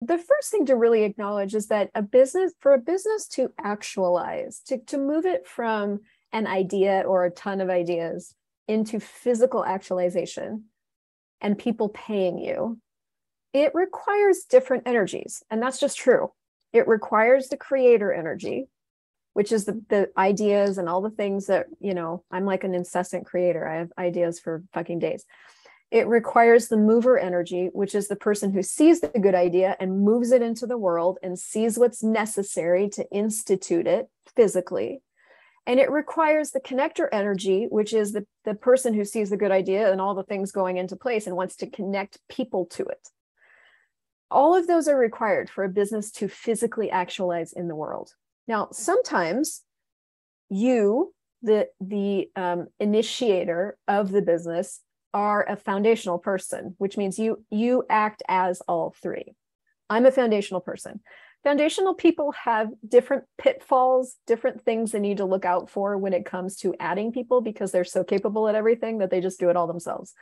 the first thing to really acknowledge is that for a business to actualize, to move it from an idea or a ton of ideas into physical actualization and people paying you, it requires different energies. And that's just true. It requires the creator energy, which is the ideas and all the things that, I'm like an incessant creator. I have ideas for fucking days. It requires the mover energy, which is the person who sees the good idea and moves it into the world and sees what's necessary to institute it physically. And it requires the connector energy, which is the person who sees the good idea and all the things going into place and wants to connect people to it. All of those are required for a business to physically actualize in the world. Now, sometimes you, the initiator of the business, are a foundational person, which means you act as all three. I'm a foundational person. Foundational people have different pitfalls, different things they need to look out for when it comes to adding people, because they're so capable at everything that they just do it all themselves.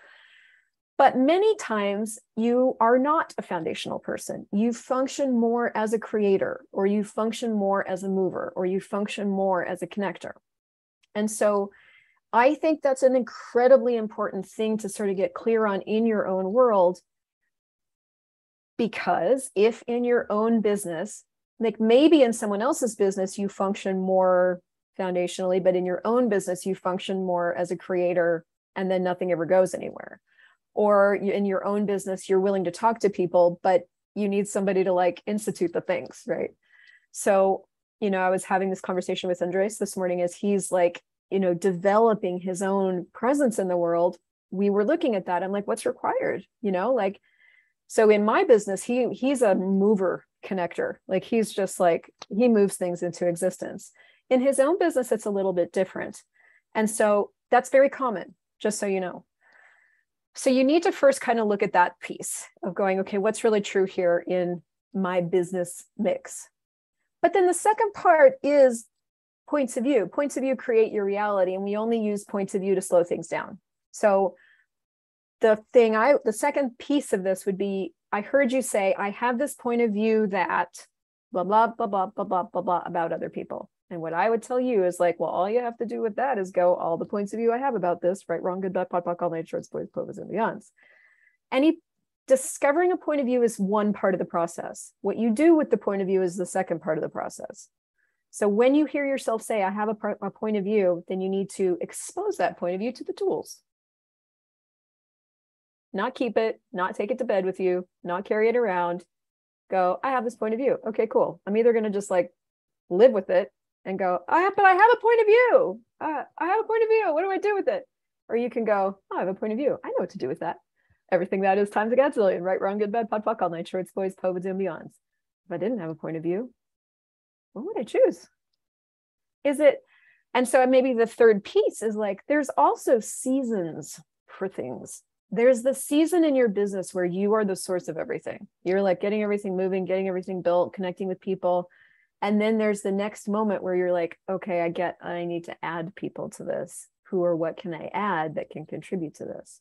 But many times you are not a foundational person. You function more as a creator, or you function more as a mover, or you function more as a connector. And so I think that's an incredibly important thing to sort of get clear on in your own world, because if in your own business, like maybe in someone else's business, you function more foundationally, but in your own business, you function more as a creator, and then nothing ever goes anywhere. Or in your own business, you're willing to talk to people, but you need somebody to like institute the things, right? So, I was having this conversation with Andres this morning as he's like, developing his own presence in the world. We were looking at that. I'm like, what's required? So in my business, he's a mover connector. Like he's just like, he moves things into existence. In his own business, it's a little bit different. And so that's very common, just so you know. So you need to first kind of look at that piece of going, okay, what's really true here in my business mix? But then the second part is points of view. Points of view create your reality, and we only use points of view to slow things down. So the second piece of this would be, I heard you say, I have this point of view that blah, blah, blah, blah, blah, blah, blah, blah about other people. And what I would tell you is like, well, all you have to do with that is go, all the points of view I have about this, right, wrong, good, bad, pot, all night, shorts, boys, povas, and beyonds. Discovering a point of view is one part of the process. What you do with the point of view is the second part of the process. So when you hear yourself say, I have a point of view, then you need to expose that point of view to the tools. Not keep it, not take it to bed with you, not carry it around. Go, I have this point of view. Okay, cool. I'm either going to just like live with it and go, but I have a point of view. I have a point of view. What do I do with it? Or you can go, I have a point of view. I know what to do with that. Everything that is times a gazillion, right, wrong, good, bad, pot, fuck, all night, shorts, boys, povas, and beyonds. If I didn't have a point of view, what would I choose? And so maybe the third piece is like, there's also seasons for things. There's the season in your business where you are the source of everything. You're like getting everything moving, getting everything built, connecting with people. And then there's the next moment where you're like, okay, I need to add people to this. Who or what can I add that can contribute to this?